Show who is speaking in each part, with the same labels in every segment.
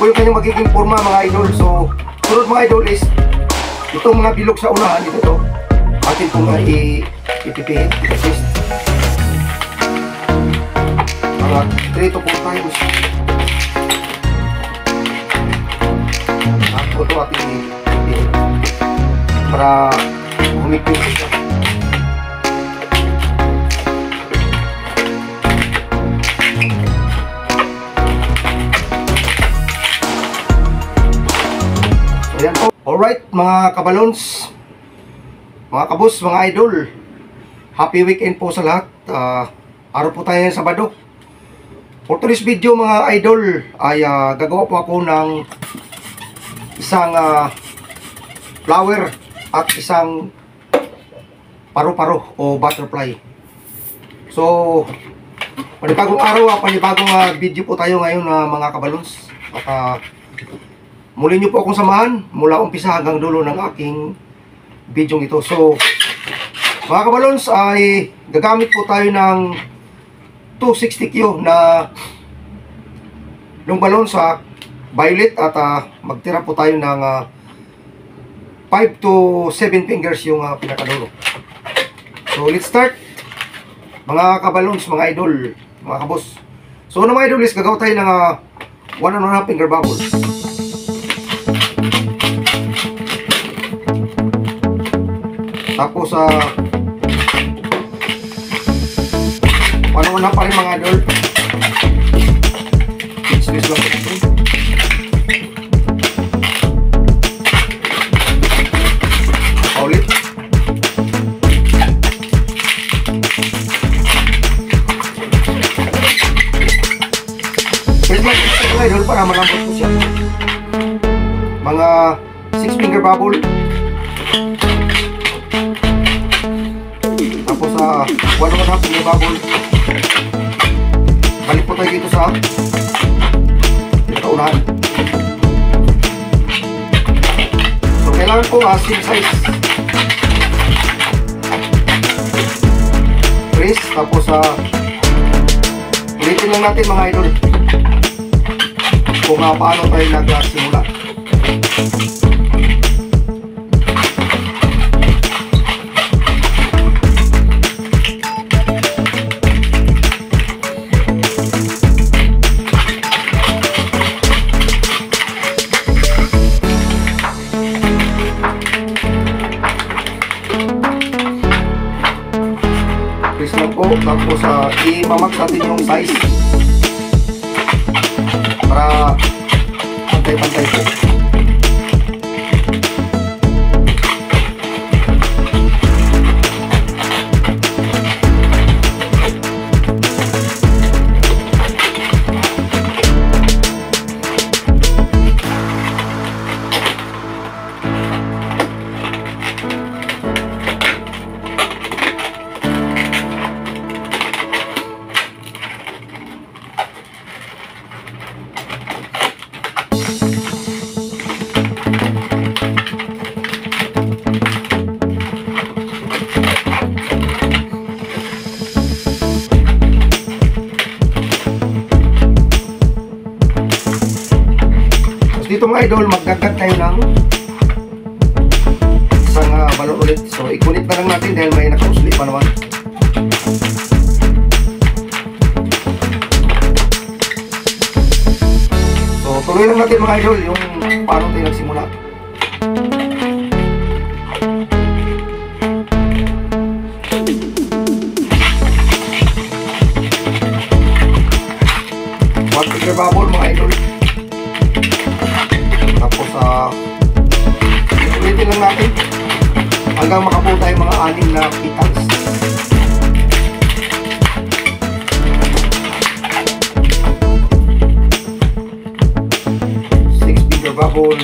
Speaker 1: po yung kanyang magiging forma mga idol. So, sunod mga idol is itong mga bilog sa unahan, ito atin pong ipipihit, i-assist mga 3 to 4 times. At ito atin ipipihit para humipin siya. Ayan po. Alright mga kabalons, mga kabus, mga idol, happy weekend po sa lahat. Araw po tayo ng Sabado. For today's video mga idol ay gagawa po ako ng isang flower at isang paru-paro o butterfly. So panibagong araw, panibagong video po tayo ngayon mga kabalons. At muli nyo po akong samahan mula umpisa hanggang dulo ng aking video ito. So mga kabalons, ay gagamit po tayo ng 260Q na long balon sa violet at magtira po tayo ng 5 to 7 fingers yung pinakadulo. So let's start mga kabalons, mga idol, mga kabos. So mga idol is gagawa tayo ng 1.5 finger bubble. Tapos ano pa rin mga idol, space lang ito. Paulit. Space lang ito mga idol para malambot po siya. Mga 6 finger bubble. Tapos 1.5 finger bubble. Balik po tayo dito sa unahan. So kailangan po same size. Press. Tapos ulitin lang natin mga idol kung paano tayo nagsimula. Tapos i-mamak natin yung size para pantay-pantay po. Dito mga idol, magdagdag tayo ng isang balon ulit. So ikunit na lang natin dahil may nakausli pa naman. So tuloy lang natin mga idol yung paano tayo nagsimula. One finger bubble mga idol. Tapos ulitin lang natin hanggang makabuo tayo mga 6 na petals. Six finger bubble.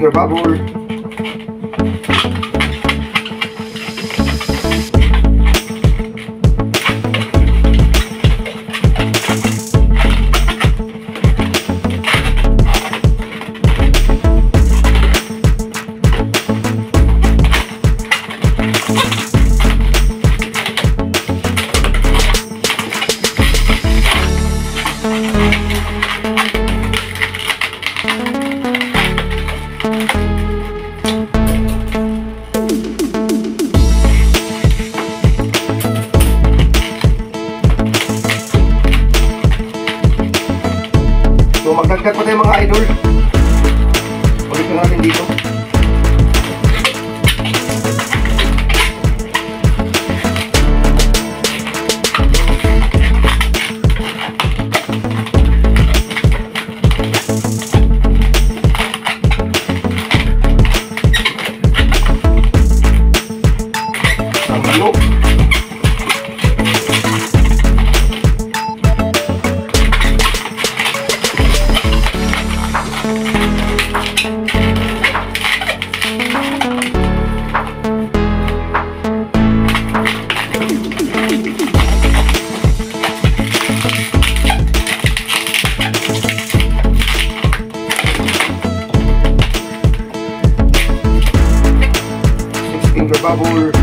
Speaker 1: finger bubble. So magdagdag pa tayo mga idol. Ulit lang natin dito. Ang malo. Finger bubble.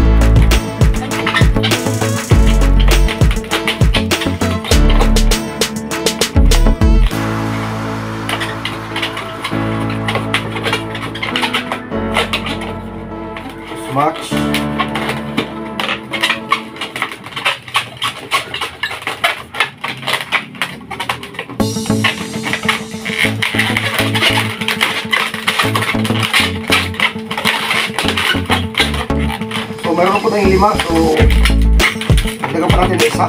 Speaker 1: Match. So meron po tayong 5, so lagyan pa natin isa.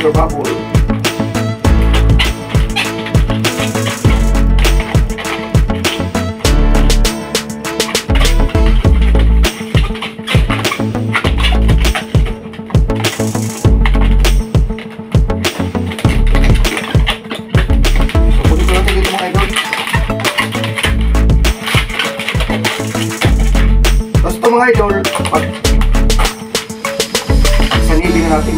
Speaker 1: Bubble. Mga idol, pag sanili na natin.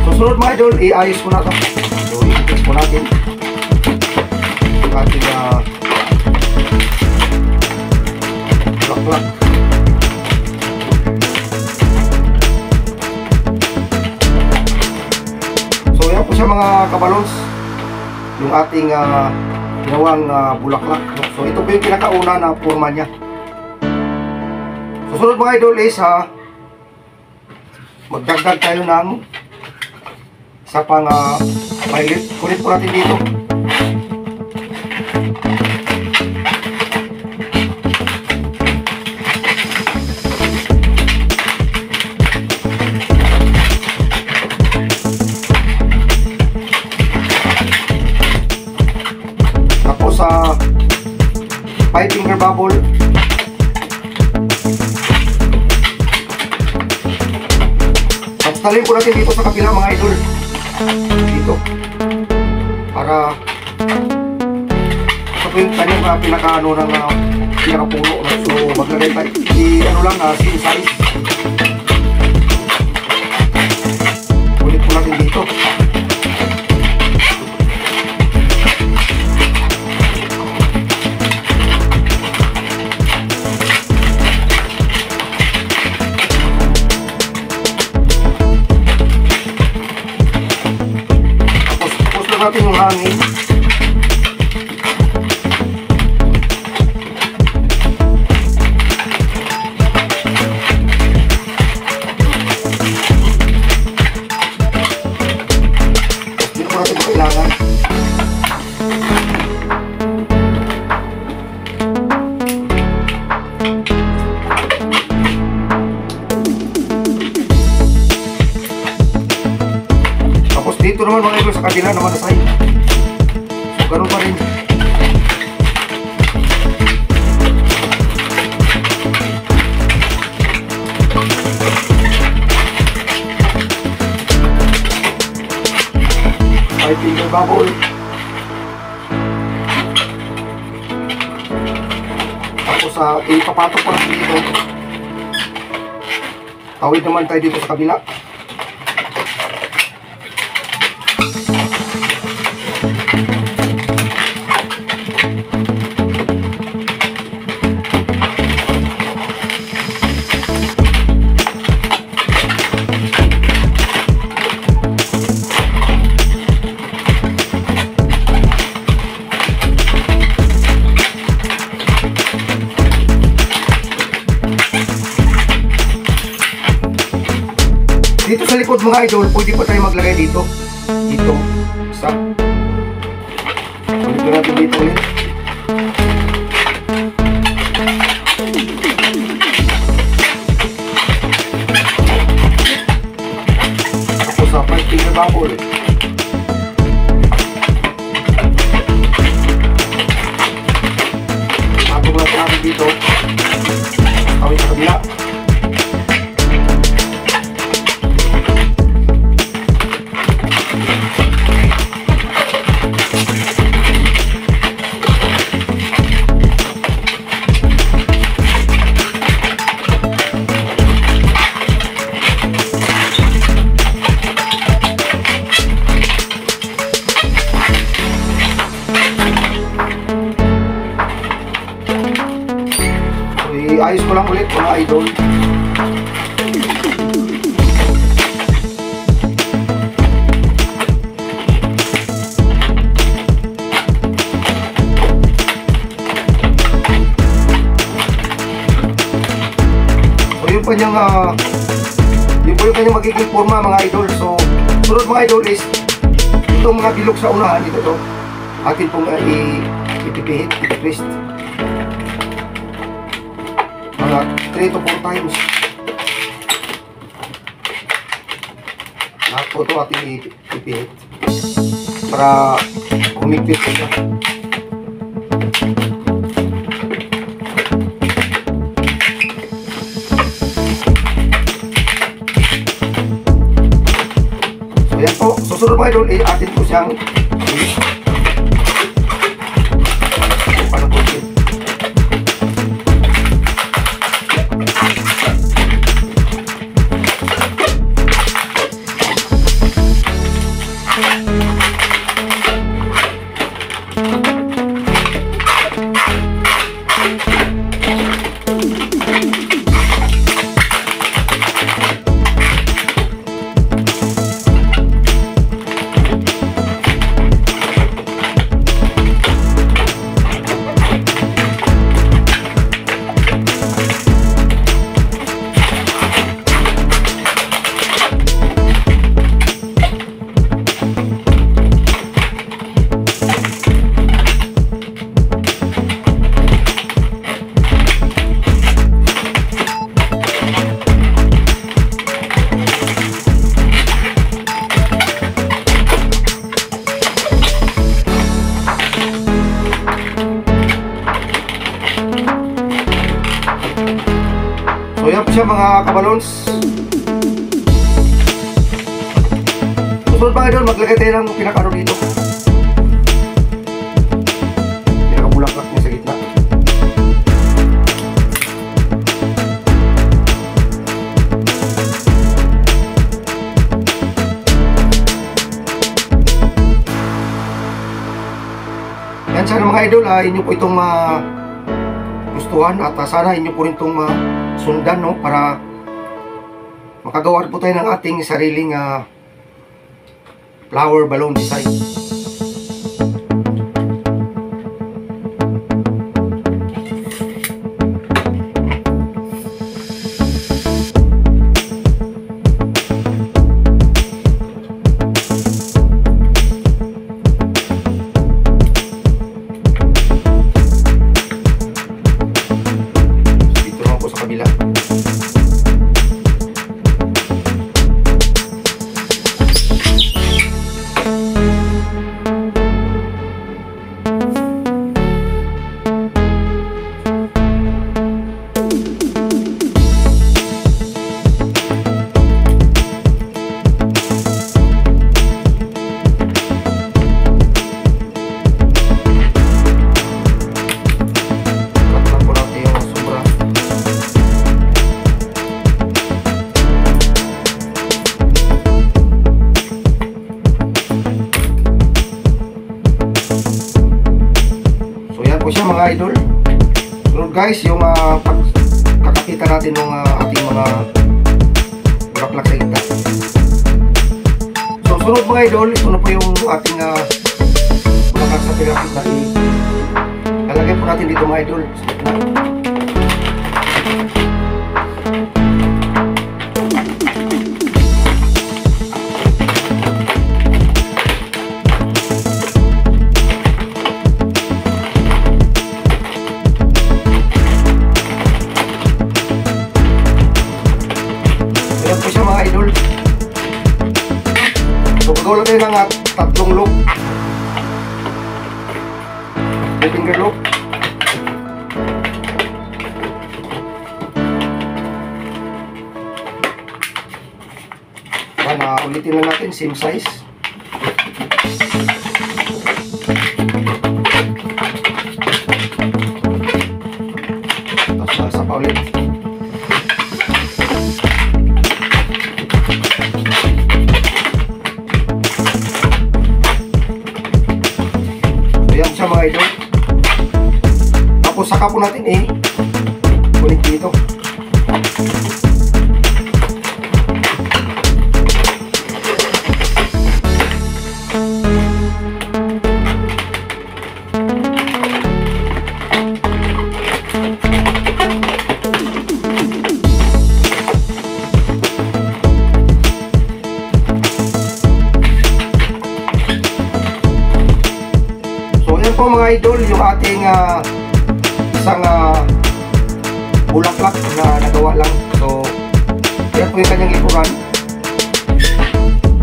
Speaker 1: Susunod mga idol, iayos mo na ito. So, i-fix mo natin ating plak-plak. So yan po siya mga kabalons, yung ating ginawang bulaklak. So ito po yung pinakauna na forma niya. Susunod mga idol is magdagdag tayo ng isa pang violet. Kulit po natin dito. Tapos 5 finger bubble. Tapos talin po natin dito sa kabila mga idol. Dito. Para ito po yung kanyang pinaka-ano ng pinaka-puno. So maglagay tayo. Ano lang, sin size. Ulit po natin dito. Natin yung hangin. Dito naman mga idol sa kabila naman na side. So ganun pa rin. Ay, finger bubble. Tapos ipapatok pa rin dito. Tawid naman tayo dito sa kabila. Dito sa likod mga idol, pwede pa tayo maglagay dito. Dito. Isa. Pwede natin dito ulit. Tapos sa finger bubble. Tapos lang natin dito. Kawin sa kabila. Ayos ko lang ulit mga idol. So yun po yung kanyang magiging forma mga idol. So sunod mga idol is itong mga bilog sa unahan dito to. Atin pong ipipihit, ipitwist. 3 to 4 times. Lahat po ito ating ipihit para humigpit siya. So yan po, susunod mga idol, atin po siyang so yan po siya mga kabalons. Susunod mga idol, maglagay tayo ng pinakano dito. Pinakabulaklak niya sa gitna. Yan sana mga idol, inyo po itong gustuhan at sana inyo po rin itong sundan, no, para makagawa po tayo ng ating sariling flower balloon design. Dito naman po sa kabila. siya mga idol. Sunod guys, yung pagkakakita natin ng ating mga bulaklak sa gitna. So sunod mga idol, ito na po yung ating bulaklak sa pinakit na ilalagay po natin dito mga idol sa gitna. So gagawin tayo ng tatlong loop, 3-finger loop. Ulitin lang natin, same size. Tapos isa pa ulit. Siya mga idol. Tapos saka po natin kulit dito. Yan po mga idol, yung ating isang bulaklak na nagawa lang. So yan po yung kanyang ikuran.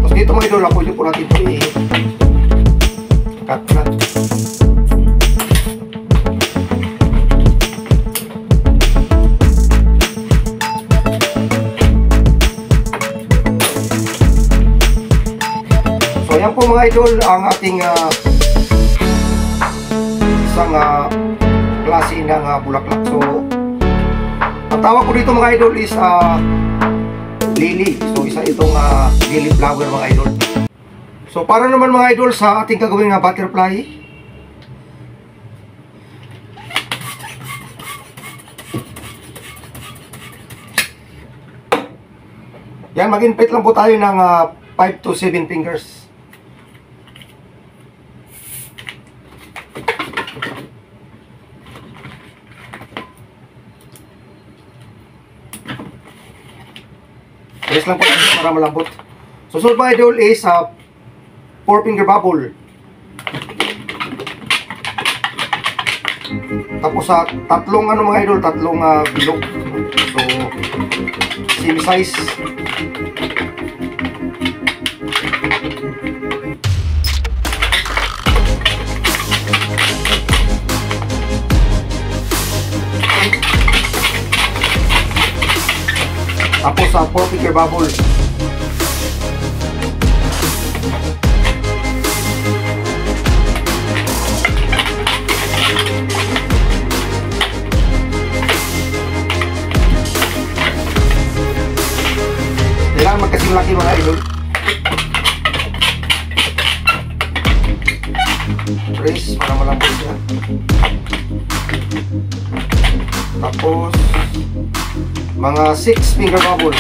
Speaker 1: Tapos dito mga idol, pwede po natin ito i-cut na. So yan po mga idol, ang ating isang klase ng bulaklak. So ang tawag ko dito mga idol is lily. So isa itong lily flower mga idol. So para naman mga idol sa ating gagawin butterfly, yan, mag-inpit lang po tayo ng 5 to 7 fingers. Yes lang po para malambot. Susunod mga idol is 4-finger bubble. Tapos tatlong mga idol, tatlong bilog. So same size. Tapos 4-finger bubble. Kailangan magkasing laki mga idol. Press para malambot siya. Tapos mga 6-finger bubble.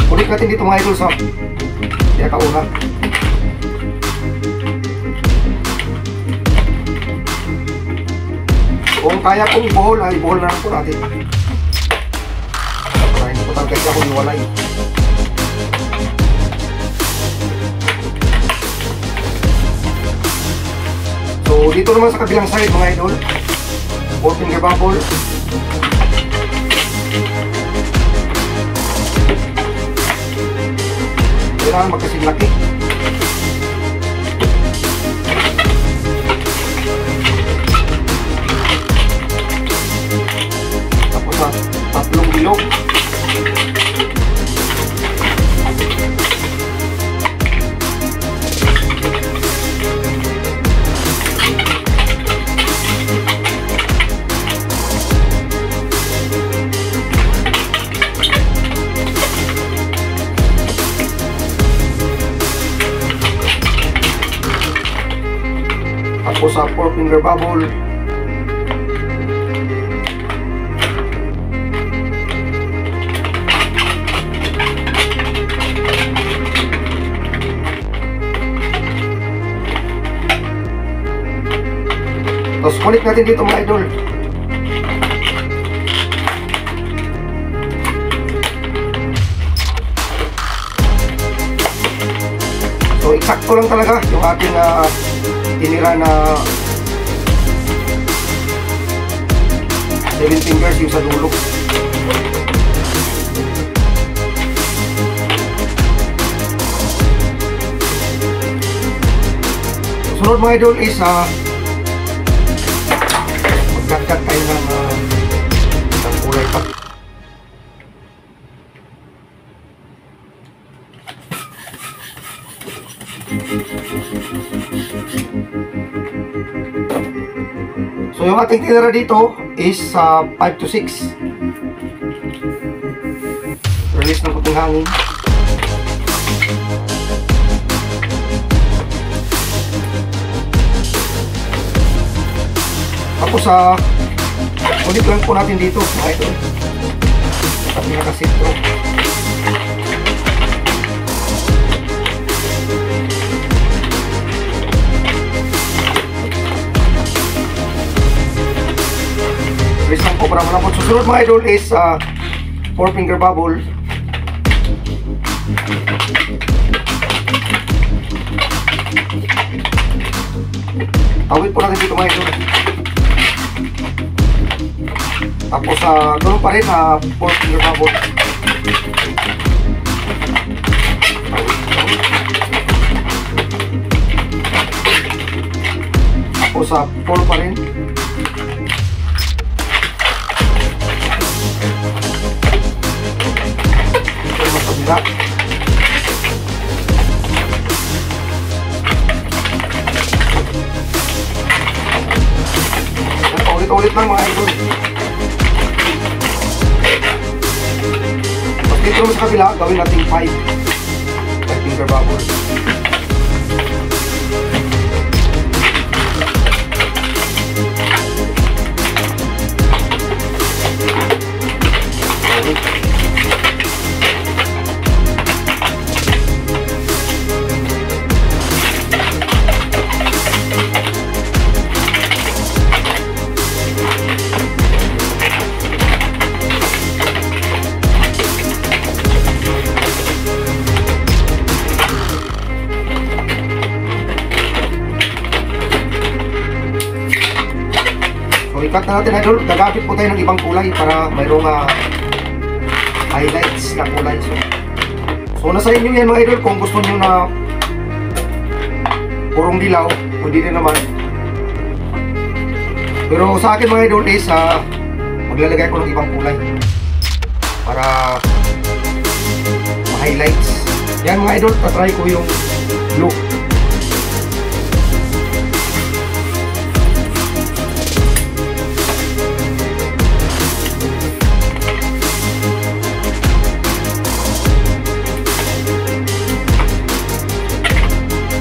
Speaker 1: Ulit natin dito mga idol sa kaya kauna. Kung kaya kong ibuhol, ibuhol na lang po natin. Para hindi po talaga kasi ako iwalay. So dito naman sa kabilang side mga idol, 4-finger bubble. Kailangan magkasing laki. Tapos tatlong bilog. Tapos sa 4-finger bubble. Tapos kulit natin dito mga idol. So eksakto lang talaga yung ating tinira na 7 fingers yung sa dulo. Sunod mga idol is magkat-kat tayo ng kulay pa. So yung ating tinira dito is 5 to 6. Release ng puting hangin. Tapos ulit lang po natin dito mga idol. Pati nakasitro. Release lang po para malapot. Susunod mga idol is 4-finger bubble. Tawid po natin dito mga idol. Tapos ganoon pa rin 4-finger bubble. Tapos 4 pa rin. Ito mas kabila. Ulit-ulit lang mga idol. Tapos dito naman sa kabila, gawin natin 5-finger bubble. So i-cut na natin idol. Gagamit po tayo ng ibang kulay para mayroong highlights na kulay. So nasa inyo yan mga idol kung gusto nyo na purong dilaw, pwede din naman. Pero sa akin mga idol is maglalagay ko ng ibang kulay para ma-highlights. Yan mga idol, tatry ko yung blue.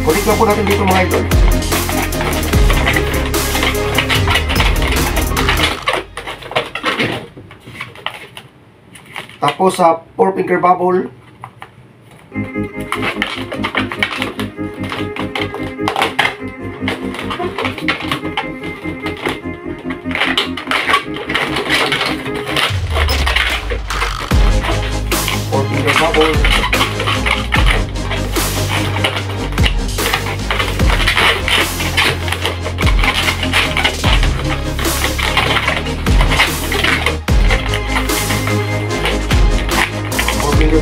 Speaker 1: Kulit lang po natin dito mga idol. Tapos sa 4-finger bubble.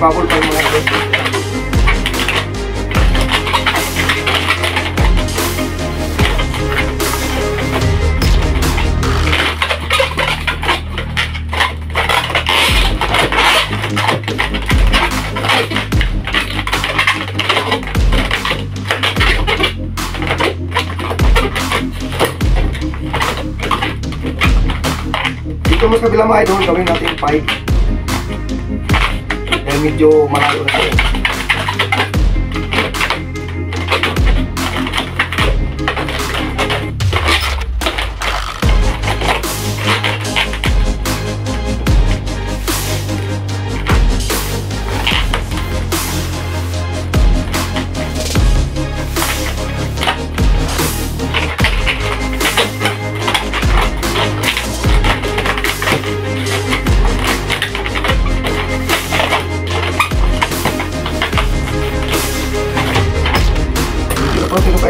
Speaker 1: Bubble pa yung mga ito. Dito mas kabila mga idol, gawin natin 5. Medyo malayo na tayo.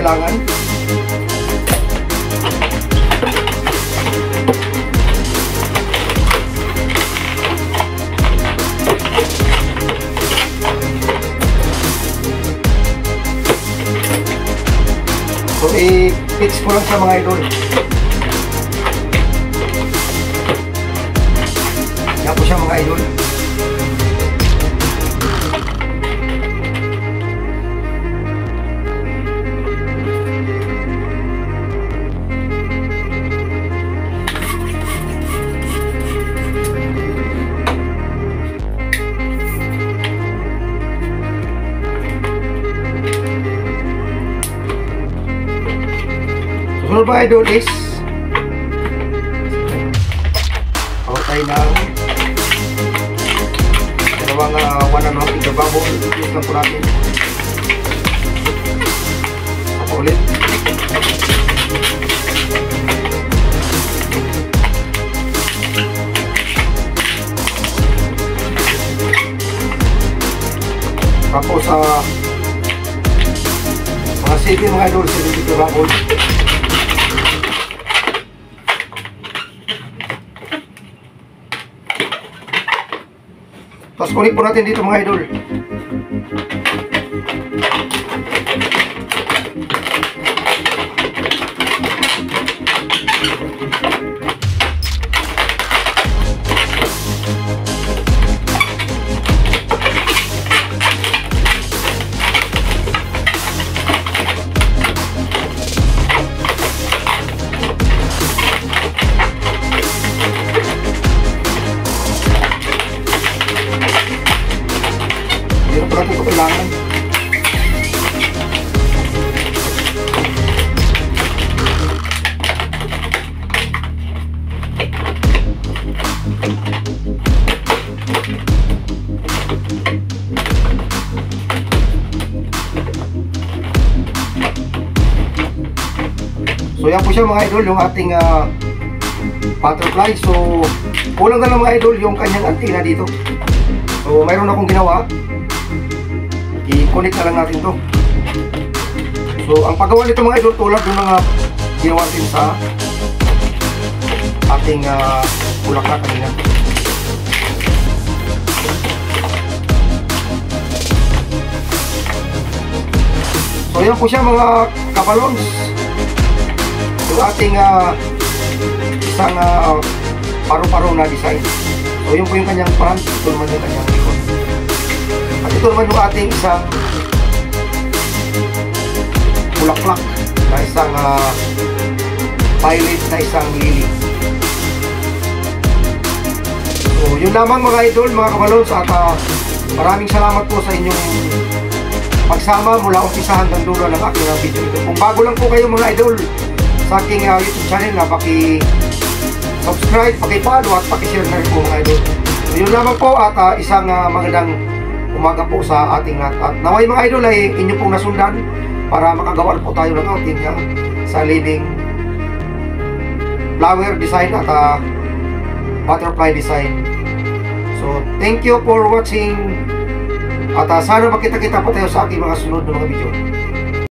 Speaker 1: kailangan. So, i-fix ko lang sa mga idol. Yan po siya mga idol. Sunod mga idol is tayo ng dalawang 1.5 gigabubble. Use lang po natin. Ako ulit. Tapos sa mga CV mga idol, 70 gigabubble. Tapos kunik po natin dito mga idol. Dito po natin ito kailangan. So yan po siya mga idol, yung ating butterfly. So kulang na lang mga idol yung kanyang antenna dito. So mayroon akong ginawa, i-connect na lang natin to. So ang paggawa nito mga idol, tulad ng mga ginawa natin sa ating bulaklak kanina. So yan po siya mga kabalons, yung ating isang paru-paro na design. So yun po yung kanyang front, ito naman yung kanyang likod. At ito naman yung ating isang bulaklak na isang violet na isang lily. So yun lamang mga idol, mga kabalons, at maraming salamat po sa inyong pagsama mula umpisa hanggang dulo ng aking video ito. Kung bago lang po kayo mga idol sa aking YouTube channel, paki-subscribe, paki-follow at paki-share na rin po mga idol. So yun lamang po, at isang magandang umaga po sa ating lahat. At naway mga idol ay inyo pong nasundan para makagawa po tayo ng ating sa living flower design at butterfly design. So thank you for watching, at sana makita-kita po tayo sa aking mga sunod na mga video.